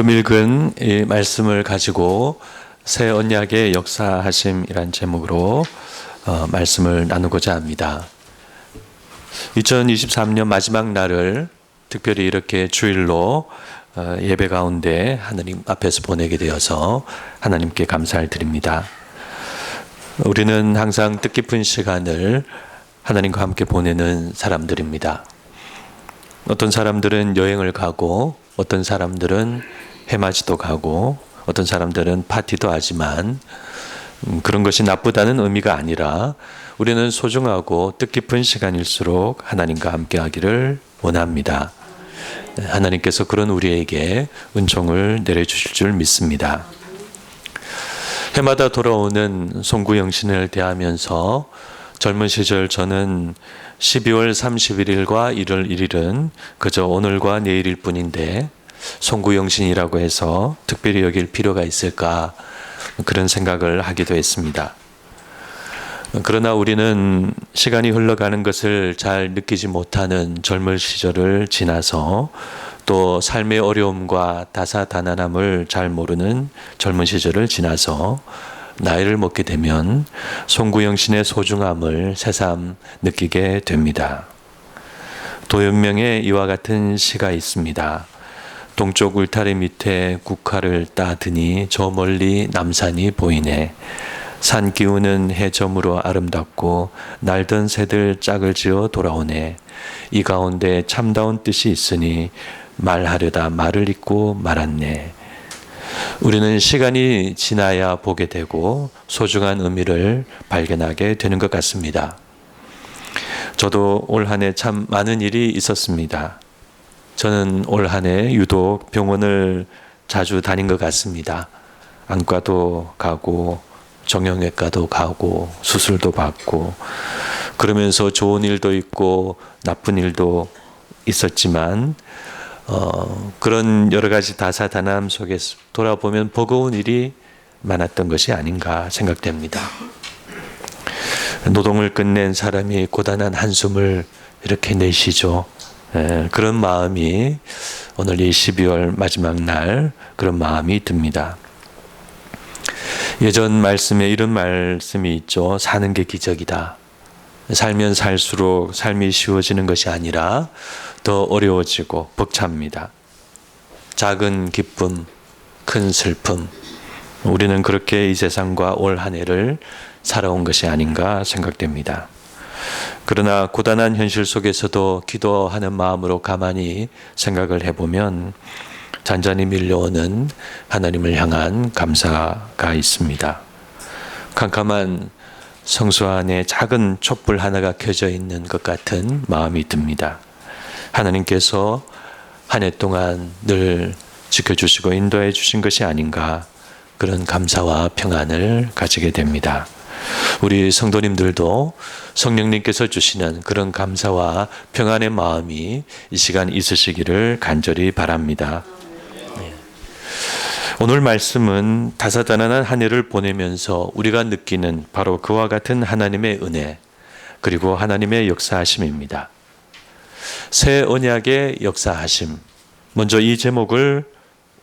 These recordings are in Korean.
방금 읽은 이 말씀을 가지고 새 언약의 역사하심이란 제목으로 말씀을 나누고자 합니다. 2023년 마지막 날을 특별히 이렇게 주일로 예배 가운데 하나님 앞에서 보내게 되어서 하나님께 감사를 드립니다. 우리는 항상 뜻깊은 시간을 하나님과 함께 보내는 사람들입니다. 어떤 사람들은 여행을 가고, 어떤 사람들은 해맞이도 가고, 어떤 사람들은 파티도 하지만 그런 것이 나쁘다는 의미가 아니라 우리는 소중하고 뜻깊은 시간일수록 하나님과 함께 하기를 원합니다. 하나님께서 그런 우리에게 은총을 내려주실 줄 믿습니다. 해마다 돌아오는 송구영신을 대하면서 젊은 시절 저는 12월 31일과 1월 1일은 그저 오늘과 내일일 뿐인데 송구영신이라고 해서 특별히 여길 필요가 있을까 그런 생각을 하기도 했습니다. 그러나 우리는 시간이 흘러가는 것을 잘 느끼지 못하는 젊은 시절을 지나서 또 삶의 어려움과 다사다난함을 잘 모르는 젊은 시절을 지나서 나이를 먹게 되면 송구영신의 소중함을 새삼 느끼게 됩니다. 도연명에 이와 같은 시가 있습니다. 동쪽 울타리 밑에 국화를 따드니 저 멀리 남산이 보이네. 산 기운은 해저무로 아름답고 날던 새들 짝을 지어 돌아오네. 이 가운데 참다운 뜻이 있으니 말하려다 말을 잊고 말았네. 우리는 시간이 지나야 보게 되고 소중한 의미를 발견하게 되는 것 같습니다. 저도 올 한 해 참 많은 일이 있었습니다. 저는 올 한 해 유독 병원을 자주 다닌 것 같습니다. 안과도 가고 정형외과도 가고 수술도 받고 그러면서 좋은 일도 있고 나쁜 일도 있었지만 그런 여러 가지 다사다난함 속에서 돌아보면 버거운 일이 많았던 것이 아닌가 생각됩니다. 노동을 끝낸 사람이 고단한 한숨을 이렇게 내쉬죠. 그런 마음이 오늘 이 12월 마지막 날 그런 마음이 듭니다. 예전 말씀에 이런 말씀이 있죠. 사는 게 기적이다. 살면 살수록 삶이 쉬워지는 것이 아니라 더 어려워지고 벅찹니다. 작은 기쁨, 큰 슬픔. 우리는 그렇게 이 세상과 올 한 해를 살아온 것이 아닌가 생각됩니다. 그러나 고단한 현실 속에서도 기도하는 마음으로 가만히 생각을 해보면 잔잔히 밀려오는 하나님을 향한 감사가 있습니다. 캄캄한 성수 안에 작은 촛불 하나가 켜져 있는 것 같은 마음이 듭니다. 하나님께서 한 해 동안 늘 지켜주시고 인도해 주신 것이 아닌가 그런 감사와 평안을 가지게 됩니다. 우리 성도님들도 성령님께서 주시는 그런 감사와 평안의 마음이 이 시간 있으시기를 간절히 바랍니다. 오늘 말씀은 다사다난한 한 해를 보내면서 우리가 느끼는 바로 그와 같은 하나님의 은혜 그리고 하나님의 역사하심입니다. 새 언약의 역사하심. 먼저 이 제목을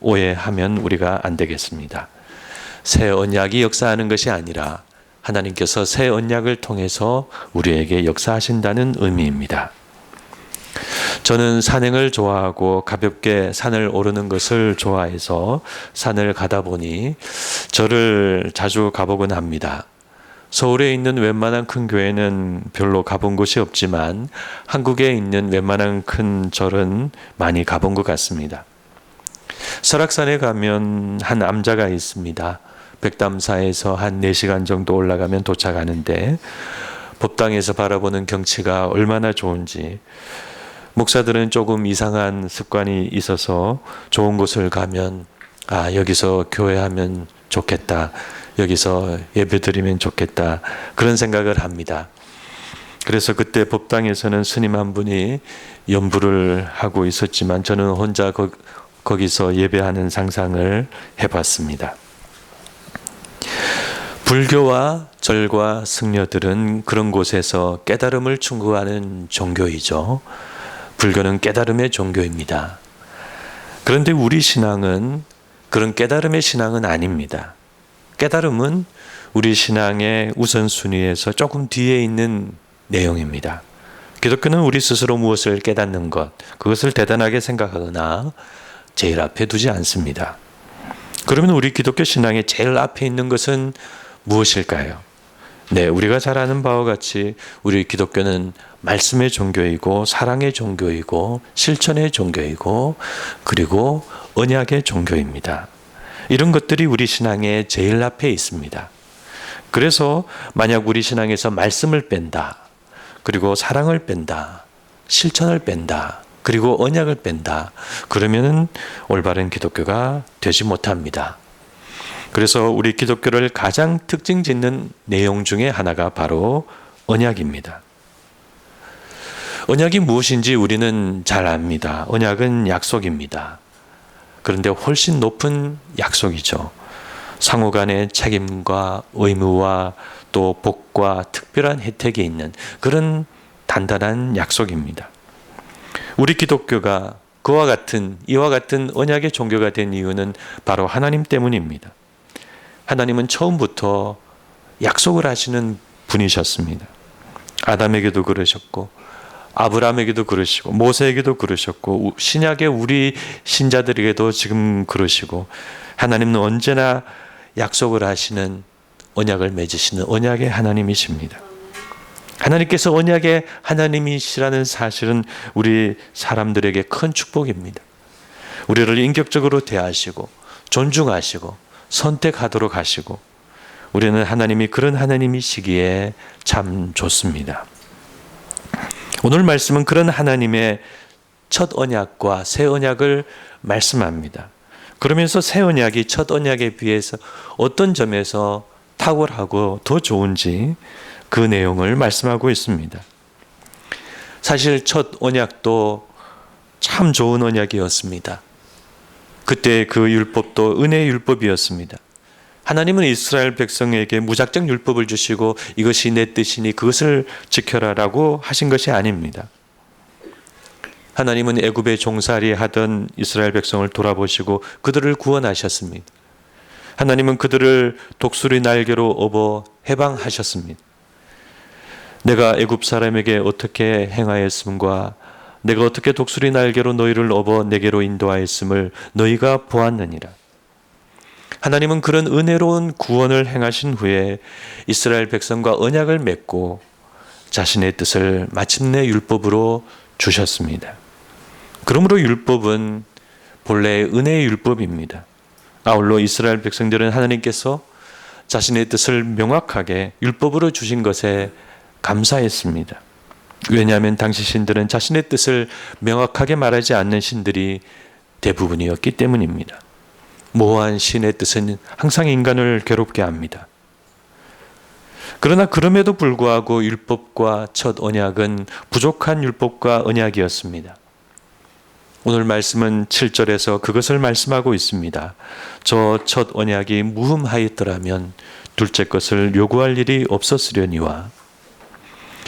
오해하면 우리가 안 되겠습니다. 새 언약이 역사하는 것이 아니라 하나님께서 새 언약을 통해서 우리에게 역사하신다는 의미입니다. 저는 산행을 좋아하고 가볍게 산을 오르는 것을 좋아해서 산을 가다 보니 절을 자주 가보곤 합니다. 서울에 있는 웬만한 큰 교회는 별로 가본 곳이 없지만 한국에 있는 웬만한 큰 절은 많이 가본 것 같습니다. 설악산에 가면 한 암자가 있습니다. 백담사에서 한 4시간 정도 올라가면 도착하는데 법당에서 바라보는 경치가 얼마나 좋은지 목사들은 조금 이상한 습관이 있어서 좋은 곳을 가면 여기서 교회하면 좋겠다. 여기서 예배드리면 좋겠다. 그런 생각을 합니다. 그래서 그때 법당에서는 스님 한 분이 연부를 하고 있었지만 저는 혼자 거기서 예배하는 상상을 해봤습니다. 불교와 절과 승려들은 그런 곳에서 깨달음을 추구하는 종교이죠. 불교는 깨달음의 종교입니다. 그런데 우리 신앙은 그런 깨달음의 신앙은 아닙니다. 깨달음은 우리 신앙의 우선순위에서 조금 뒤에 있는 내용입니다. 기독교는 우리 스스로 무엇을 깨닫는 것, 그것을 대단하게 생각하거나 제일 앞에 두지 않습니다. 그러면 우리 기독교 신앙의 제일 앞에 있는 것은 무엇일까요? 네, 우리가 잘 아는 바와 같이 우리 기독교는 말씀의 종교이고 사랑의 종교이고 실천의 종교이고 그리고 언약의 종교입니다. 이런 것들이 우리 신앙의 제일 앞에 있습니다. 그래서 만약 우리 신앙에서 말씀을 뺀다, 그리고 사랑을 뺀다, 실천을 뺀다, 그리고 언약을 뺀다, 그러면은 올바른 기독교가 되지 못합니다. 그래서 우리 기독교를 가장 특징 짓는 내용 중에 하나가 바로 언약입니다. 언약이 무엇인지 우리는 잘 압니다. 언약은 약속입니다. 그런데 훨씬 높은 약속이죠. 상호 간의 책임과 의무와 또 복과 특별한 혜택이 있는 그런 단단한 약속입니다. 우리 기독교가 이와 같은 언약의 종교가 된 이유는 바로 하나님 때문입니다. 하나님은 처음부터 약속을 하시는 분이셨습니다. 아담에게도 그러셨고 아브라함에게도 그러시고 모세에게도 그러셨고 신약의 우리 신자들에게도 지금 그러시고 하나님은 언제나 약속을 하시는 언약을 맺으시는 언약의 하나님이십니다. 하나님께서 언약의 하나님이시라는 사실은 우리 사람들에게 큰 축복입니다. 우리를 인격적으로 대하시고 존중하시고 선택하도록 하시고 우리는 하나님이 그런 하나님이시기에 참 좋습니다. 오늘 말씀은 그런 하나님의 첫 언약과 새 언약을 말씀합니다. 그러면서 새 언약이 첫 언약에 비해서 어떤 점에서 탁월하고 더 좋은지 그 내용을 말씀하고 있습니다. 사실 첫 언약도 참 좋은 언약이었습니다. 그때 그 율법도 은혜의 율법이었습니다. 하나님은 이스라엘 백성에게 무작정 율법을 주시고 이것이 내 뜻이니 그것을 지켜라라고 하신 것이 아닙니다. 하나님은 애굽에 종살이 하던 이스라엘 백성을 돌아보시고 그들을 구원하셨습니다. 하나님은 그들을 독수리 날개로 업어 해방하셨습니다. 내가 애굽 사람에게 어떻게 행하였음과 내가 어떻게 독수리 날개로 너희를 업어 내게로 인도하였음을 너희가 보았느니라. 하나님은 그런 은혜로운 구원을 행하신 후에 이스라엘 백성과 언약을 맺고 자신의 뜻을 마침내 율법으로 주셨습니다. 그러므로 율법은 본래 은혜의 율법입니다. 아울러 이스라엘 백성들은 하나님께서 자신의 뜻을 명확하게 율법으로 주신 것에 감사했습니다. 왜냐하면 당시 신들은 자신의 뜻을 명확하게 말하지 않는 신들이 대부분이었기 때문입니다. 모호한 신의 뜻은 항상 인간을 괴롭게 합니다. 그러나 그럼에도 불구하고 율법과 첫 언약은 부족한 율법과 언약이었습니다. 오늘 말씀은 7절에서 그것을 말씀하고 있습니다. 저 첫 언약이 무흠하였더라면 둘째 것을 요구할 일이 없었으려니와.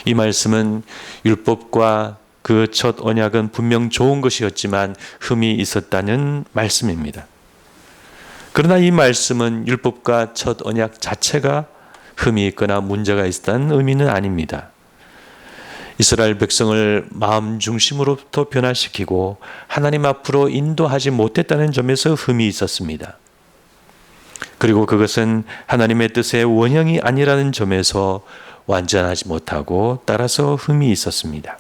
이 말씀은 율법과 그 첫 언약은 분명 좋은 것이었지만 흠이 있었다는 말씀입니다. 그러나 이 말씀은 율법과 첫 언약 자체가 흠이 있거나 문제가 있다는 의미는 아닙니다. 이스라엘 백성을 마음 중심으로부터 변화시키고 하나님 앞으로 인도하지 못했다는 점에서 흠이 있었습니다. 그리고 그것은 하나님의 뜻의 원형이 아니라는 점에서 완전하지 못하고 따라서 흠이 있었습니다.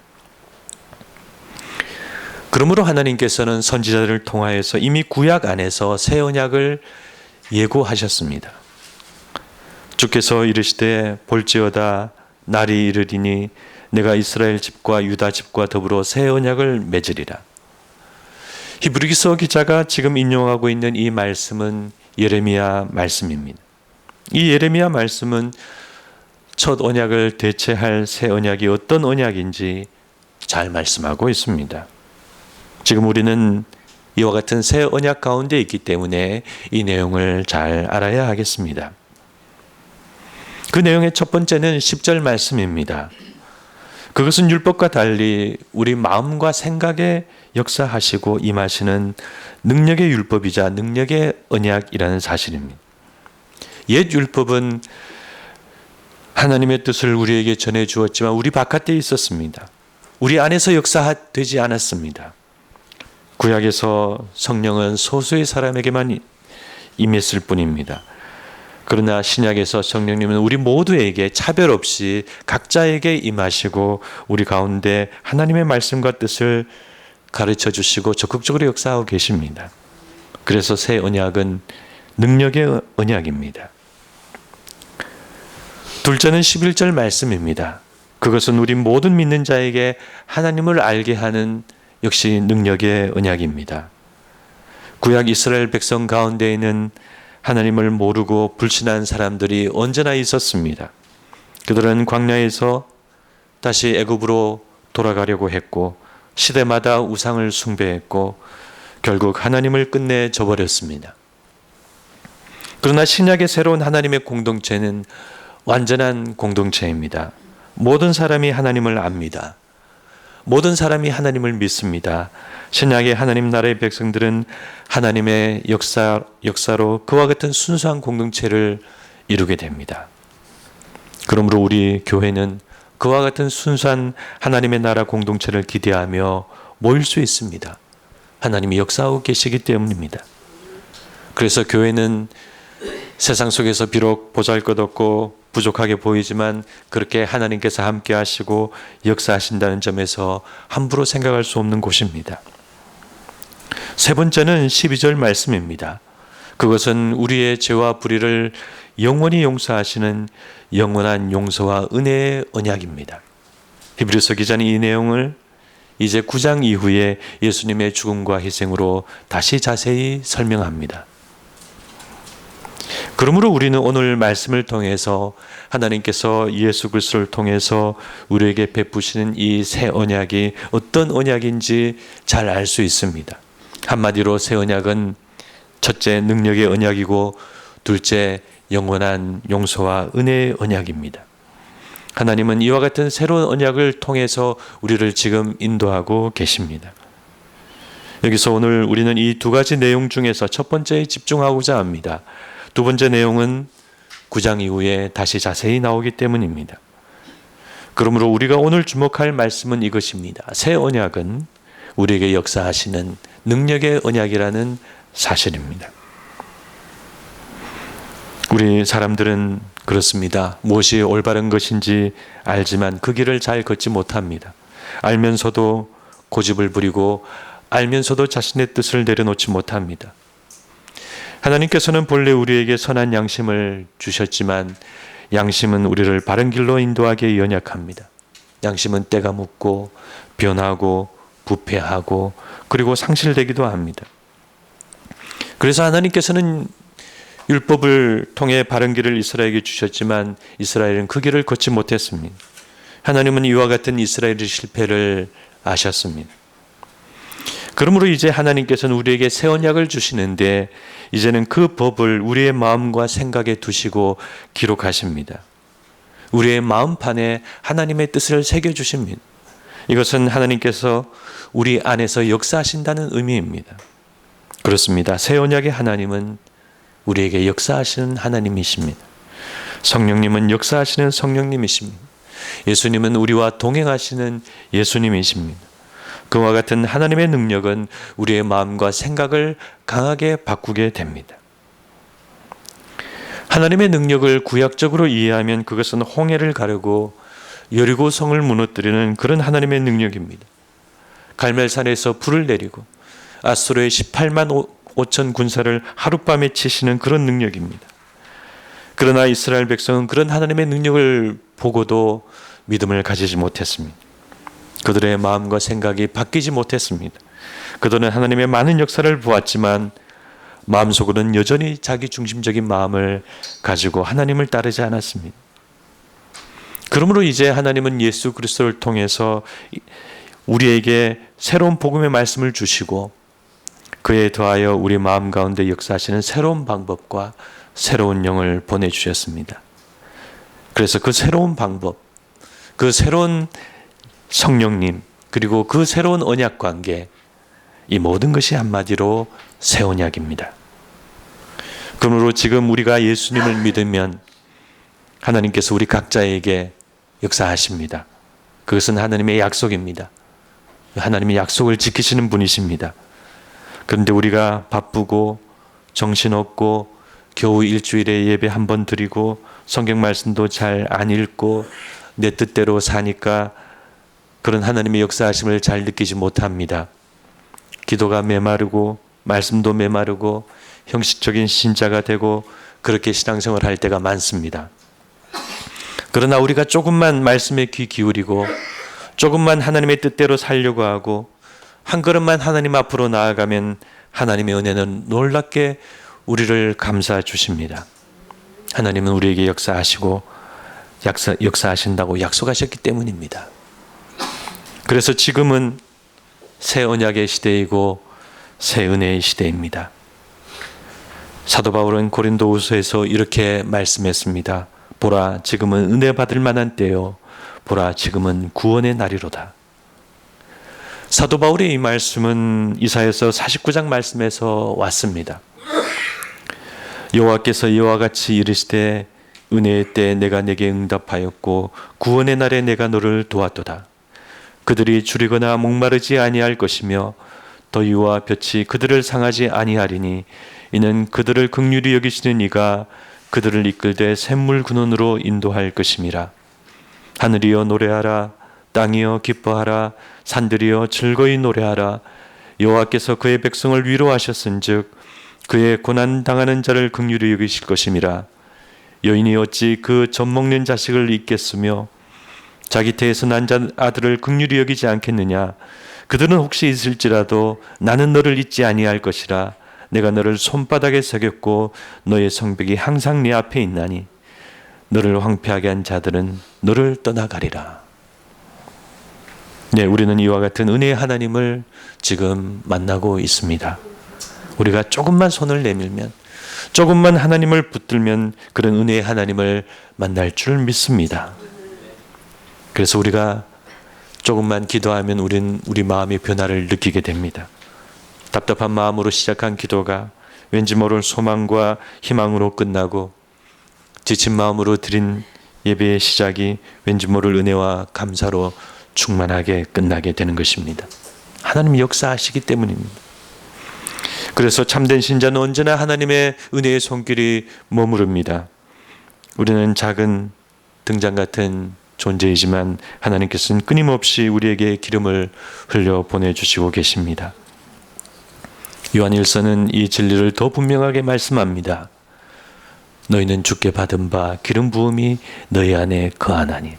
그러므로 하나님께서는 선지자들을 통하여서 이미 구약 안에서 새 언약을 예고하셨습니다. 주께서 이르시되 볼지어다 날이 이르리니 내가 이스라엘 집과 유다 집과 더불어 새 언약을 맺으리라. 히브리서 기자가 지금 인용하고 있는 이 말씀은 예레미야 말씀입니다. 이 예레미야 말씀은 첫 언약을 대체할 새 언약이 어떤 언약인지 잘 말씀하고 있습니다. 지금 우리는 이와 같은 새 언약 가운데 있기 때문에 이 내용을 잘 알아야 하겠습니다. 그 내용의 첫 번째는 10절 말씀입니다. 그것은 율법과 달리 우리 마음과 생각에 역사하시고 임하시는 능력의 율법이자 능력의 언약이라는 사실입니다. 옛 율법은 하나님의 뜻을 우리에게 전해 주었지만 우리 바깥에 있었습니다. 우리 안에서 역사되지 않았습니다. 구약에서 성령은 소수의 사람에게만 임했을 뿐입니다. 그러나 신약에서 성령님은 우리 모두에게 차별 없이 각자에게 임하시고 우리 가운데 하나님의 말씀과 뜻을 가르쳐 주시고 적극적으로 역사하고 계십니다. 그래서 새 언약은 능력의 언약입니다. 둘째는 11절 말씀입니다. 그것은 우리 모든 믿는 자에게 하나님을 알게 하는 역시 능력의 언약입니다. 구약 이스라엘 백성 가운데에는 하나님을 모르고 불신한 사람들이 언제나 있었습니다. 그들은 광야에서 다시 애굽으로 돌아가려고 했고 시대마다 우상을 숭배했고 결국 하나님을 끝내 저버렸습니다. 그러나 신약의 새로운 하나님의 공동체는 완전한 공동체입니다. 모든 사람이 하나님을 압니다. 모든 사람이 하나님을 믿습니다. 신약의 하나님 나라의 백성들은 하나님의 역사로 그와 같은 순수한 공동체를 이루게 됩니다. 그러므로 우리 교회는 그와 같은 순수한 하나님의 나라 공동체를 기대하며 모일 수 있습니다. 하나님이 역사하고 계시기 때문입니다. 그래서 교회는 세상 속에서 비록 보잘것없고 부족하게 보이지만 그렇게 하나님께서 함께 하시고 역사하신다는 점에서 함부로 생각할 수 없는 곳입니다. 세 번째는 12절 말씀입니다. 그것은 우리의 죄와 불의를 영원히 용서하시는 영원한 용서와 은혜의 언약입니다. 히브리서 기자는 이 내용을 이제 9장 이후에 예수님의 죽음과 희생으로 다시 자세히 설명합니다. 그러므로 우리는 오늘 말씀을 통해서 하나님께서 예수 그리스도를 통해서 우리에게 베푸시는 이 새 언약이 어떤 언약인지 잘 알 수 있습니다. 한마디로 새 언약은 첫째 능력의 언약이고 둘째 영원한 용서와 은혜의 언약입니다. 하나님은 이와 같은 새로운 언약을 통해서 우리를 지금 인도하고 계십니다. 여기서 오늘 우리는 이 두 가지 내용 중에서 첫 번째에 집중하고자 합니다. 두 번째 내용은 9장 이후에 다시 자세히 나오기 때문입니다. 그러므로 우리가 오늘 주목할 말씀은 이것입니다. 새 언약은 우리에게 역사하시는 능력의 언약이라는 사실입니다. 우리 사람들은 그렇습니다. 무엇이 올바른 것인지 알지만 그 길을 잘 걷지 못합니다. 알면서도 고집을 부리고 알면서도 자신의 뜻을 내려놓지 못합니다. 하나님께서는 본래 우리에게 선한 양심을 주셨지만 양심은 우리를 바른 길로 인도하기에 연약합니다. 양심은 때가 묻고 변하고 부패하고 그리고 상실되기도 합니다. 그래서 하나님께서는 율법을 통해 바른 길을 이스라엘에게 주셨지만 이스라엘은 그 길을 걷지 못했습니다. 하나님은 이와 같은 이스라엘의 실패를 아셨습니다. 그러므로 이제 하나님께서는 우리에게 새 언약을 주시는데 이제는 그 법을 우리의 마음과 생각에 두시고 기록하십니다. 우리의 마음판에 하나님의 뜻을 새겨주십니다. 이것은 하나님께서 우리 안에서 역사하신다는 의미입니다. 그렇습니다. 새 언약의 하나님은 우리에게 역사하시는 하나님이십니다. 성령님은 역사하시는 성령님이십니다. 예수님은 우리와 동행하시는 예수님이십니다. 그와 같은 하나님의 능력은 우리의 마음과 생각을 강하게 바꾸게 됩니다. 하나님의 능력을 구약적으로 이해하면 그것은 홍해를 가르고 여리고 성을 무너뜨리는 그런 하나님의 능력입니다. 갈멜산에서 불을 내리고 아수르의 18만 5천 군사를 하룻밤에 치시는 그런 능력입니다. 그러나 이스라엘 백성은 그런 하나님의 능력을 보고도 믿음을 가지지 못했습니다. 그들의 마음과 생각이 바뀌지 못했습니다. 그들은 하나님의 많은 역사를 보았지만 마음속으로는 여전히 자기 중심적인 마음을 가지고 하나님을 따르지 않았습니다. 그러므로 이제 하나님은 예수 그리스도를 통해서 우리에게 새로운 복음의 말씀을 주시고 그에 더하여 우리 마음 가운데 역사하시는 새로운 방법과 새로운 영을 보내주셨습니다. 그래서 그 새로운 방법, 그 새로운 성령님, 그리고 그 새로운 언약 관계, 이 모든 것이 한마디로 새 언약입니다. 그러므로 지금 우리가 예수님을 믿으면 하나님께서 우리 각자에게 역사하십니다. 그것은 하나님의 약속입니다. 하나님의 약속을 지키시는 분이십니다. 그런데 우리가 바쁘고 정신없고 겨우 일주일에 예배 한 번 드리고 성경 말씀도 잘 안 읽고 내 뜻대로 사니까 그런 하나님의 역사하심을 잘 느끼지 못합니다. 기도가 메마르고 말씀도 메마르고 형식적인 신자가 되고 그렇게 신앙생활을 할 때가 많습니다. 그러나 우리가 조금만 말씀에 귀 기울이고 조금만 하나님의 뜻대로 살려고 하고 한 걸음만 하나님 앞으로 나아가면 하나님의 은혜는 놀랍게 우리를 감싸 주십니다. 하나님은 우리에게 역사하시고 역사하신다고 약속하셨기 때문입니다. 그래서 지금은 새 언약의 시대이고 새 은혜의 시대입니다. 사도 바울은 고린도후서에서 이렇게 말씀했습니다. 보라, 지금은 은혜 받을 만한 때요. 보라, 지금은 구원의 날이로다. 사도 바울의 이 말씀은 이사야서 49장 말씀에서 왔습니다. 여호와께서 이와 같이 이르시되 은혜의 때 내가 내게 응답하였고 구원의 날에 내가 너를 도왔도다. 그들이 줄이거나 목마르지 아니할 것이며 더위와 볕이 그들을 상하지 아니하리니 이는 그들을 긍휼히 여기시는 이가 그들을 이끌되 샘물 근원으로 인도할 것임이라. 하늘이여 노래하라, 땅이여 기뻐하라, 산들이여 즐거이 노래하라. 여호와께서 그의 백성을 위로하셨은즉 그의 고난 당하는 자를 긍휼히 여기실 것임이라. 여인이 어찌 그 젖먹는 자식을 잊겠으며 자기 태에서 난 아들을 긍휼히 여기지 않겠느냐. 그들은 혹시 있을지라도 나는 너를 잊지 아니할 것이라. 내가 너를 손바닥에 새겼고 너의 성벽이 항상 네 앞에 있나니 너를 황폐하게 한 자들은 너를 떠나가리라. 네, 우리는 이와 같은 은혜의 하나님을 지금 만나고 있습니다. 우리가 조금만 손을 내밀면, 조금만 하나님을 붙들면 그런 은혜의 하나님을 만날 줄 믿습니다. 그래서 우리가 조금만 기도하면 우리 마음의 변화를 느끼게 됩니다. 답답한 마음으로 시작한 기도가 왠지 모를 소망과 희망으로 끝나고 지친 마음으로 드린 예배의 시작이 왠지 모를 은혜와 감사로 충만하게 끝나게 되는 것입니다. 하나님이 역사하시기 때문입니다. 그래서 참된 신자는 언제나 하나님의 은혜의 손길이 머무릅니다. 우리는 작은 등잔 같은 존재이지만 하나님께서는 끊임없이 우리에게 기름을 흘려 보내주시고 계십니다. 요한일서는 이 진리를 더 분명하게 말씀합니다. 너희는 주께 받은 바 기름 부음이 너희 안에 거하나니.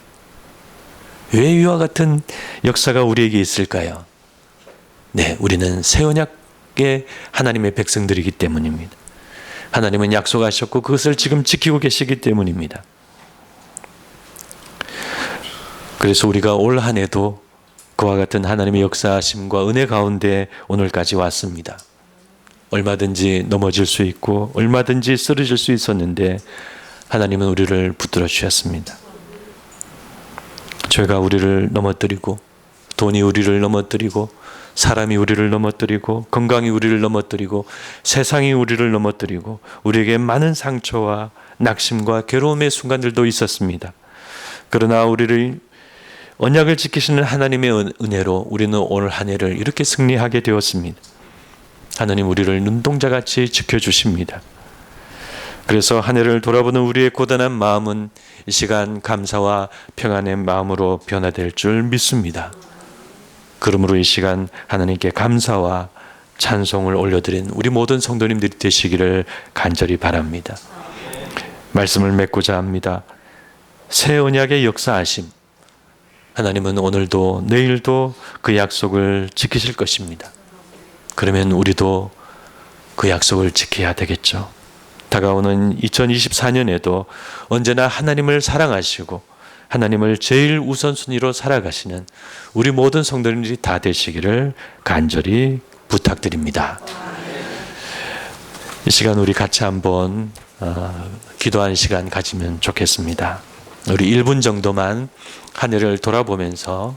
왜 이와 같은 역사가 우리에게 있을까요? 네, 우리는 새 언약의 하나님의 백성들이기 때문입니다. 하나님은 약속하셨고 그것을 지금 지키고 계시기 때문입니다. 그래서 우리가 올 한 해도 그와 같은 하나님의 역사하심과 은혜 가운데 오늘까지 왔습니다. 얼마든지 넘어질 수 있고 얼마든지 쓰러질 수 있었는데 하나님은 우리를 붙들어 주셨습니다. 죄가 우리를 넘어뜨리고 돈이 우리를 넘어뜨리고 사람이 우리를 넘어뜨리고 건강이 우리를 넘어뜨리고 세상이 우리를 넘어뜨리고 우리에게 많은 상처와 낙심과 괴로움의 순간들도 있었습니다. 그러나 우리를 언약을 지키시는 하나님의 은혜로 우리는 오늘 한 해를 이렇게 승리하게 되었습니다. 하나님 우리를 눈동자같이 지켜주십니다. 그래서 한 해를 돌아보는 우리의 고단한 마음은 이 시간 감사와 평안의 마음으로 변화될 줄 믿습니다. 그러므로 이 시간 하나님께 감사와 찬송을 올려드린 우리 모든 성도님들이 되시기를 간절히 바랍니다. 말씀을 맺고자 합니다. 새 언약의 역사하심, 하나님은 오늘도 내일도 그 약속을 지키실 것입니다. 그러면 우리도 그 약속을 지켜야 되겠죠. 다가오는 2024년에도 언제나 하나님을 사랑하시고 하나님을 제일 우선순위로 살아가시는 우리 모든 성도님들이 다 되시기를 간절히 부탁드립니다. 이 시간 우리 같이 한번 기도하는 시간 가지면 좋겠습니다. 우리 1분 정도만 한 해를 돌아보면서